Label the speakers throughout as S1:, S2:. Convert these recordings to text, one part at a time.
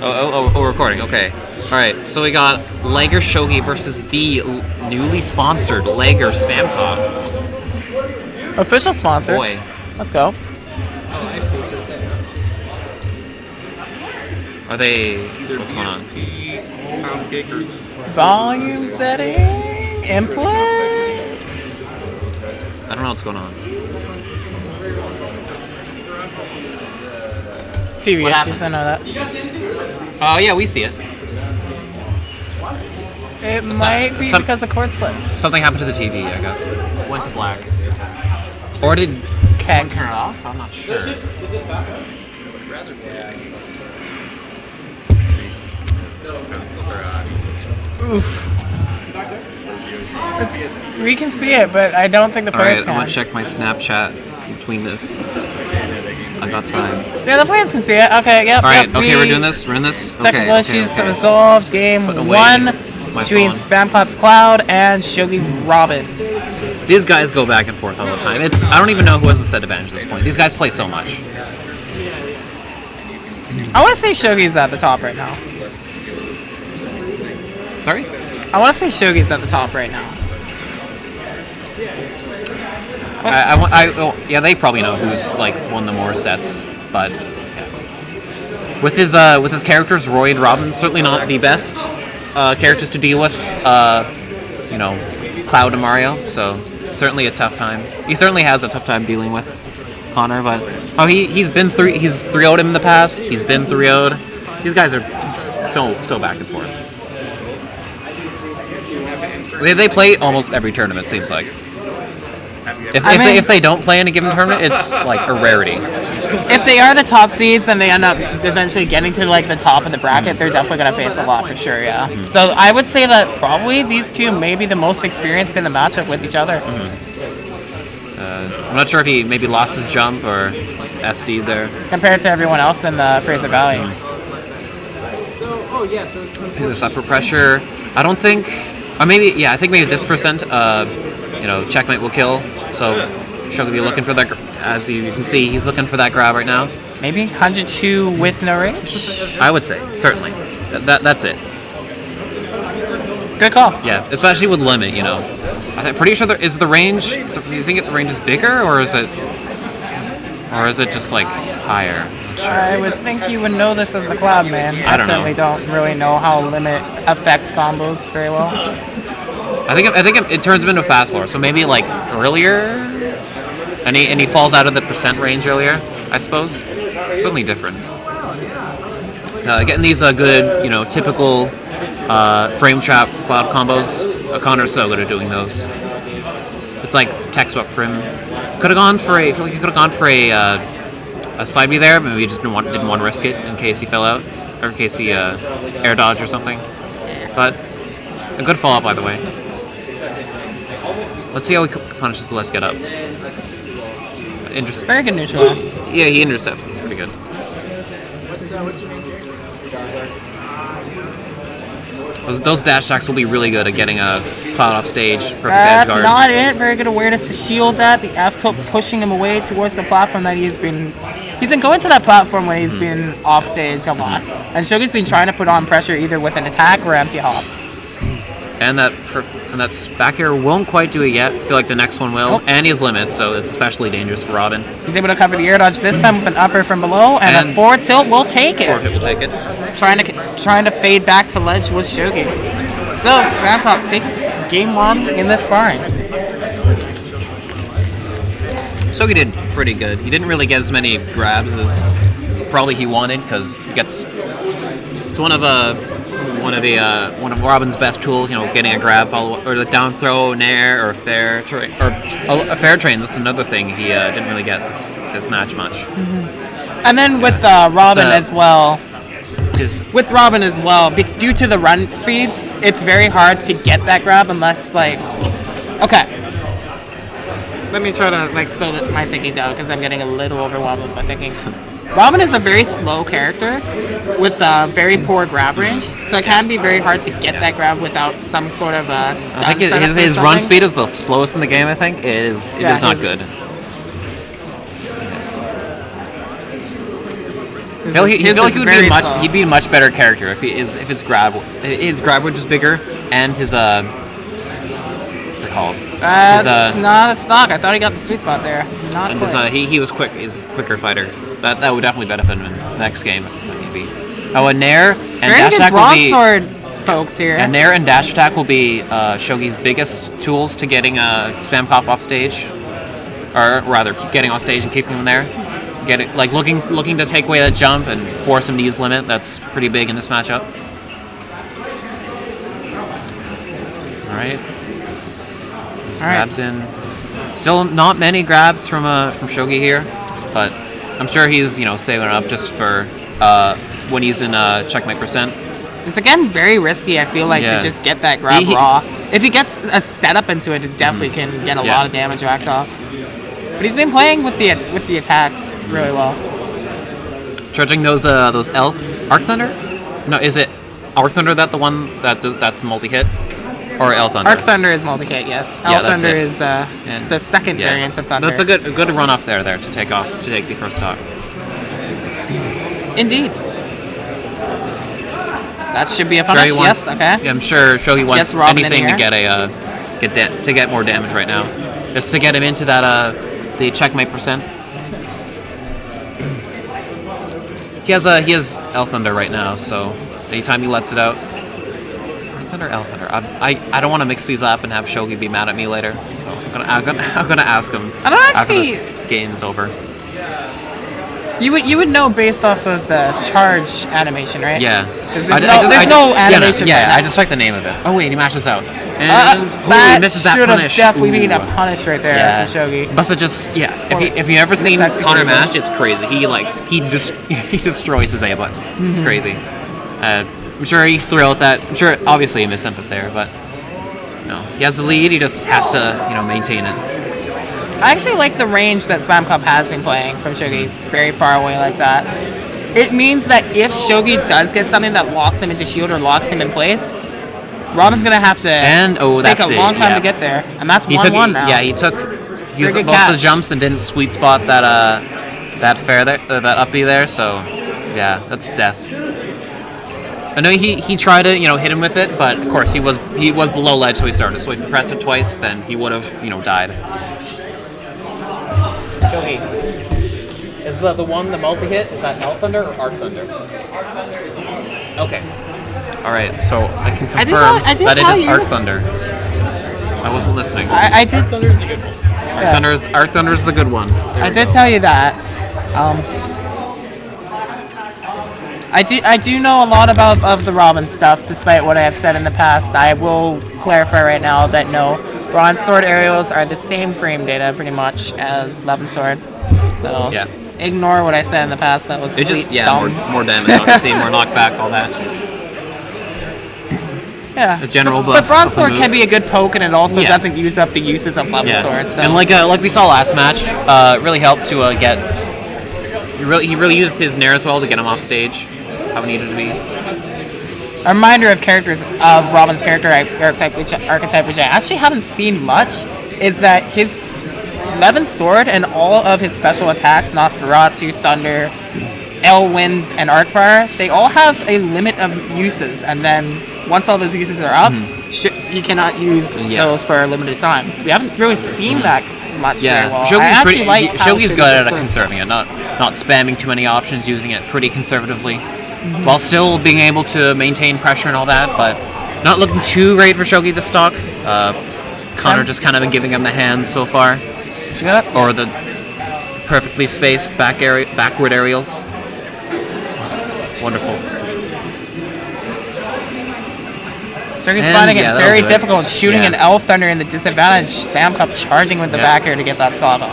S1: We're recording. Okay. All right. So we got LAGr Shoghi versus the newly sponsored LAGr Spam Pop.
S2: Official sponsor.
S1: Boy.
S2: Let's go.
S3: Oh, I see. It's right there.
S1: Are they?
S3: Either
S1: What's going on?
S3: DSP, pound cake, or
S2: Volume setting. Input.
S1: I don't know what's going on.
S2: TV
S1: What
S2: issues, I know that.
S1: Oh yeah, we see it.
S2: It might be because of cord slips.
S1: Something happened to the TV, I guess. Went to black. Or did someone turn it off? I'm not sure.
S2: Oof. We can see it, but I don't think the players
S1: Alright,
S2: can.
S1: I'm gonna check my Snapchat between this. I got time.
S2: Yeah, the players can see it. Okay, yep.
S1: Alright,
S2: yep,
S1: okay, we're doing this. We're in this.
S2: Technical
S1: Okay,
S2: issues
S1: okay.
S2: resolved. Game
S1: Putting away
S2: 1
S1: my
S2: between
S1: phone.
S2: Spampot's Cloud and Shoghi's Robin.
S1: These guys go back and forth all the time. I don't even know who has the set advantage at this point. These guys play so much.
S2: I want to say Shoghi's at the top right now.
S1: Sorry?
S2: I want to say Shoghi's at the top right now.
S1: Yeah, they probably know who's like won the more sets, but with his characters, Roy and Robin, certainly not the best characters to deal with. You know, Cloud and Mario, so certainly a tough time. He certainly has a tough time dealing with Connor, but he's 3-0'd him in the past. He's been 3-0'd. These guys are so back and forth. They play almost every tournament, seems like. If they don't play in a given tournament, it's like a rarity.
S2: If they are the top seeds and they end up eventually getting to like the top of the bracket, they're definitely going to face a lot for sure, yeah.
S1: Mm-hmm.
S2: So I would say that probably these two may be the most experienced in the matchup with each other.
S1: I'm not sure if he maybe lost his jump or just SD'd there.
S2: Compared to everyone else in the Fraser Valley.
S1: This upper pressure, I don't think, or maybe, yeah, I think maybe this percent, checkmate will kill. So Shoghi will be looking for that, as you can see, he's looking for that grab right now.
S2: Maybe 102 with no range?
S1: I would say, certainly. That's it.
S2: Good call.
S1: Yeah, especially with limit, you know. I'm pretty sure is the range, so do you think the range is bigger, or is it just like higher?
S2: I would think you would know this as a Cloud man.
S1: I don't
S2: certainly don't really know how limit affects combos very well.
S1: I think it turns him into a fast floor, so maybe like earlier, and he falls out of the percent range earlier, I suppose. Certainly different. Getting these good, typical frame trap Cloud combos. Connor's so good at doing those. It's like textbook for him. Could have gone for a side B there, but maybe he just didn't want to risk it in case he fell out, or in case he air dodge or something. But a good follow up, by the way. Let's see how he punishes the Let's Get Up.
S2: Very good neutral.
S1: Yeah, he intercepts. That's pretty good. Those dash attacks will be really good at getting a Cloud off stage. Perfect edge guard.
S2: That's not it. Very good awareness to shield that. The F-tilt pushing him away towards the platform that he's been going to that platform when he's been off stage a lot. And Shoghi's been trying to put on pressure either with an attack or empty hop.
S1: And that back air won't quite do it yet. I feel like the next one will. And he has limits, so it's especially dangerous for Robin.
S2: He's able to cover the air dodge this time with an upper from below, and a forward tilt will take it.
S1: Forward tilt will take it.
S2: Trying to fade back to ledge with Shoghi. So Spam Pop takes game 1 in this sparring.
S1: Shoghi did pretty good. He didn't really get as many grabs as probably he wanted, because it's one of Robin's best tools. Getting a grab follow or the down throw, nair, or a fair train, a fair train. That's another thing he didn't really get this match much.
S2: Mm-hmm. And then with Robin as well. With Robin as well, due to the run speed, it's very hard to get that grab unless okay. Let me try to slow my thinking down because I'm getting a little overwhelmed with my thinking. Robin is a very slow character with very poor grab range, so it can be very hard to get that grab without some sort of a stun.
S1: I think his run speed is the slowest in the game. I think it is not good. I feel like he
S2: His
S1: would
S2: is
S1: be
S2: very
S1: much.
S2: slow.
S1: He'd be a much better character if his grab was just bigger and his what's it called?
S2: That's not a stock. I thought he got the sweet spot there. Not
S1: And
S2: quite.
S1: he was quick. He's a quicker fighter. That would definitely benefit him in the next game. Maybe. Oh, and Nair and
S2: Very
S1: dash
S2: good
S1: attack will be.
S2: broadsword pokes here.
S1: And Nair and dash attack will be Shoghi's biggest tools to getting Spam Cop off stage, or rather, getting off stage and keeping him there. Looking to take away that jump and force him to use limit. That's pretty big in this matchup. All right. Grabs in. Still not many grabs from Shoghi here, but I'm sure he's saving it up just for when he's in checkmate %.
S2: It's again very risky. I feel like
S1: Yeah.
S2: to just get that grab raw. If he gets a setup into it, it definitely can get a lot of damage racked off. But he's been playing with the attacks really well.
S1: Charging those Arc Thunder? No, is it Arc Thunder that's the multi-hit? Or L Thunder?
S2: Arc Thunder is multi-hit, yes.
S1: Yeah,
S2: L
S1: that's
S2: Thunder
S1: it.
S2: is the second variant of Thunder.
S1: That's a good run off there to take the first stock.
S2: Indeed. That should be a punish. Yes. Okay.
S1: Yeah, I'm sure Shoghi wants
S2: Gets Robin in
S1: anything to
S2: here.
S1: get more damage right now, just to get him into that the checkmate %. He has L Thunder right now, so anytime he lets it out. L Thunder. I don't want to mix these up and have Shoghi be mad at me later. So I'm gonna ask him after this game is over.
S2: You would know based off of the charge animation, right?
S1: Yeah.
S2: Because there's no animation.
S1: Yeah,
S2: right now.
S1: I just checked the name of it. Oh wait, he mashes out. And
S2: that
S1: he misses that
S2: should have
S1: punish.
S2: definitely been a punish right there
S1: Yeah.
S2: from Shoghi.
S1: Must have just If you ever seen
S2: That's
S1: Connor
S2: extreme.
S1: mash, it's crazy. He he destroys his A button. It's crazy. I'm sure he threw out that. I'm sure obviously he missed something there, but no, he has the lead. He just has to maintain it.
S2: I actually like the range that Spam Cup has been playing from Shoghi, very far away like that. It means that if Shoghi does get something that locks him into shield or locks him in place, Robin's gonna have to take a long time to get there, and that's 1-1 now.
S1: Yeah, he used
S2: good
S1: both
S2: catch.
S1: the jumps and didn't sweet spot that fair there, that up B there. So yeah, that's death. I know he tried to hit him with it, but of course he was below ledge, so he started. So if he pressed it twice, then he would have died. Shoghi, is the multi-hit? Is that L Thunder or Arc Thunder? Okay. All right, so I can confirm
S2: I did
S1: that it
S2: tell
S1: is
S2: you.
S1: Arc Thunder. I wasn't listening.
S2: I did.
S3: Thunder's a good one.
S1: Arc Thunder's the good one.
S2: I did tell you that. I do know a lot of the Robin stuff, despite what I have said in the past. I will clarify right now that no, Bronze Sword aerials are the same frame data pretty much as Levin Sword. So
S1: Yeah.
S2: ignore what I said in the past. That was
S1: It just
S2: dumb.
S1: more damage, obviously, more knockback, all that.
S2: Yeah.
S1: The general
S2: but
S1: buff
S2: Bronze
S1: of the
S2: Sword
S1: move.
S2: can be a good poke, and it also
S1: Yeah.
S2: doesn't use up the uses of Levin Sword. So.
S1: And like we saw last match, it really helped to get. He really used his Nair as well to get him off stage, how it needed to be.
S2: A reminder of characters of Robin's character archetype, which I actually haven't seen much, is that his Levin Sword and all of his special attacks, Nosferatu, Thunder, Elwind, and Arcfire, they all have a limit of uses, and then once all those uses are up, you cannot use those for a limited time. We haven't really seen that much very well.
S1: Shoghi's good at conserving it, not spamming too many options, using it pretty conservatively, while still being able to maintain pressure and all that, but not looking too great for Shoghi this stock. Connor just kind of been giving him the hand so far, or the perfectly spaced backward aerials. Wonderful.
S2: Shoghi's finding it very
S1: that'll do
S2: difficult shooting an L Thunder in the disadvantage. Spam Cup charging with the back air to get that slot off.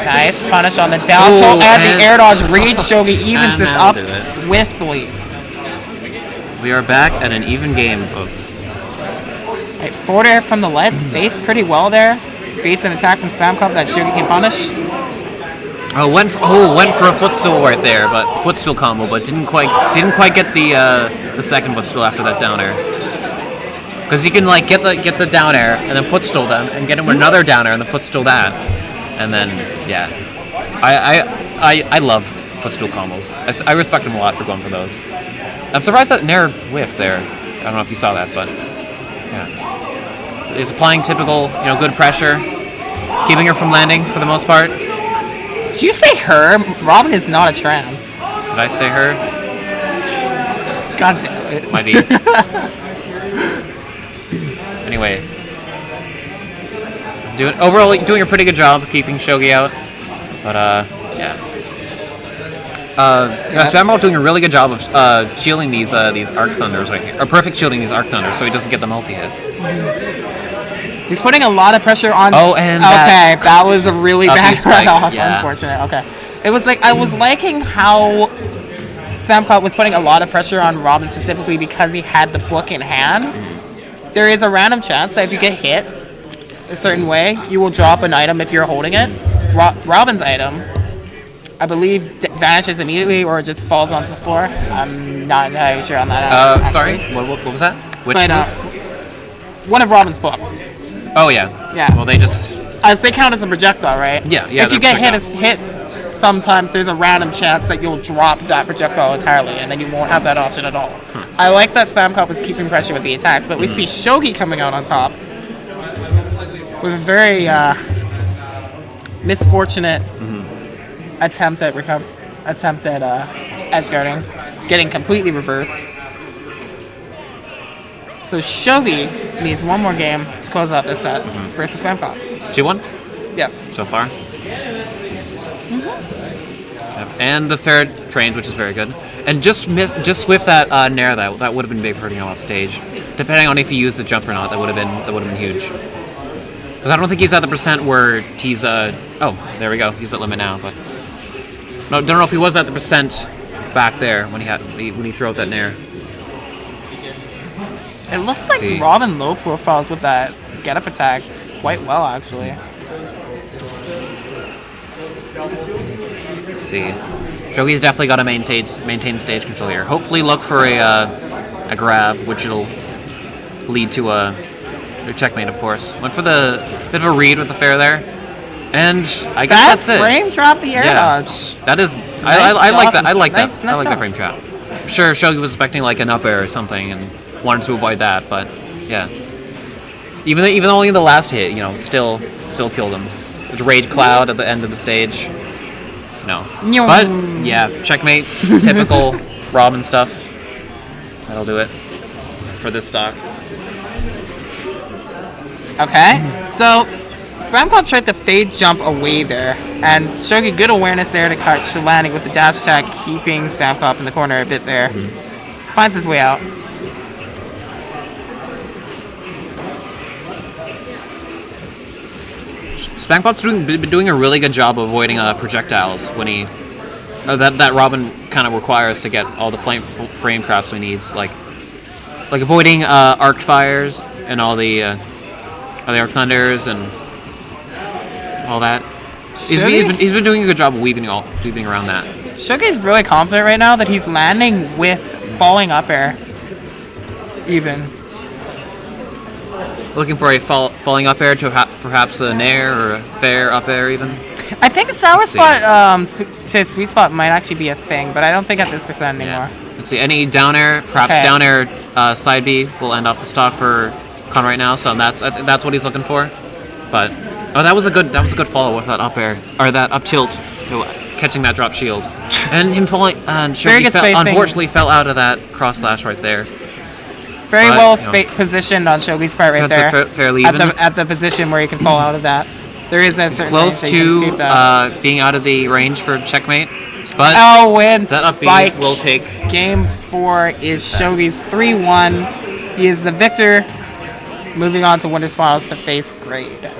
S2: Nice punish on the down tilt and the air dodge read. Shoghi evens this up swiftly.
S1: We are back at an even game, folks.
S2: Right, forward air from the ledge, spaced pretty well there. Baits an attack from Spam Cup that Shoghi can punish.
S1: Went for a footstool right there, but footstool combo, but didn't quite get the second footstool after that down air. Because you can like get the down air and then footstool them and get him with another down air and then footstool that, and then yeah, I love footstool combos. I respect him a lot for going for those. I'm surprised that Nair whiffed there. I don't know if you saw that, but yeah, he's applying typical good pressure, keeping her from landing for the most part.
S2: Did you say her? Robin is not a trans.
S1: Did I say her?
S2: God damn it.
S1: Might be. Anyway, overall doing a pretty good job keeping Shoghi out, but yeah. Spamrock doing a really good job of shielding these Arc Thunders right here, or perfect shielding these Arc Thunders so he doesn't get the multi-hit.
S2: He's putting a lot of pressure on.
S1: Oh, and
S2: that was a really bad
S1: spike,
S2: runoff.
S1: yeah.
S2: Unfortunate. Okay, it was like I was liking how Spamcott was putting a lot of pressure on Robin specifically because he had the book in hand. There is a random chance that if you get hit a certain way, you will drop an item if you're holding it. Robin's item, I believe, vanishes immediately or just falls onto the floor. I'm not entirely sure on that.
S1: Sorry, what was that? Which move?
S2: One of Robin's books.
S1: Oh yeah.
S2: Yeah.
S1: Well, they just.
S2: They count as a projectile, right?
S1: Yeah.
S2: If you get hit, sometimes there's a random chance that you'll drop that projectile entirely, and then you won't have that option at all. I like that Spamcop was keeping pressure with the attacks, but we see Shoghi coming out on top with a very misfortunate attempt at edge guarding, getting completely reversed. So Shoghi needs one more game to close out this set versus Spamcop.
S1: 2-1?
S2: Yes.
S1: So far. And the fair trains, which is very good. And just with that Nair, that would have been big for hurting him off stage. Depending on if he used the jump or not, that would have been huge. Because I don't think he's at the percent where he's oh, there we go. He's at limit now, but no, don't know if he was at the percent back there when he threw out that Nair.
S2: It looks like Robin low profiles with that get up attack quite well, actually.
S1: Let's see. Shoghi's definitely got to maintain stage control here. Hopefully look for a grab, which will lead to a checkmate, of course. Went for the bit of a read with the fair there. And I guess that's it.
S2: Frame trap the air dodge.
S1: That is... I like that. I like that. I like that frame trap. I'm sure Shoghi was expecting like an up air or something and wanted to avoid that, but yeah. Even only in the last hit, still killed him. There's Rage Cloud at the end of the stage. No. But, yeah, checkmate. Typical Robin stuff. That'll do it for this stock.
S2: Okay, so Spamcop tried to fade jump away there, and Shoghi good awareness there to catch the landing with the dash attack, keeping Spamcop in the corner a bit there. Finds his way out.
S1: Spamcop's been doing a really good job of avoiding projectiles when he that Robin kind of requires to get all the frame traps we need, like avoiding arc fires and all the arc thunders and all that. He's been doing a good job of weaving around that.
S2: Shoghi's really confident right now that he's landing with falling up air. Even.
S1: Looking for a falling up air to perhaps a nair or a fair up air even.
S2: I think sour spot to sweet spot might actually be a thing, but I don't think at this percent anymore.
S1: Yeah. Let's see, any down air, perhaps down air side B will end off the stock for Con right now, so I think that's what he's looking for. But that was a good follow with that up air or that up tilt, catching that drop shield, and him falling. And unfortunately fell out of that cross slash right there.
S2: Very well positioned on Shoghi's part right there.
S1: Fairly even.
S2: At the position where you can fall out of that. There is a certain
S1: close to being out of the range for checkmate. But
S2: and
S1: that up B will take.
S2: Game 4 is Shoghi's 3-1. He is the victor. Moving on to winners finals to face Grade.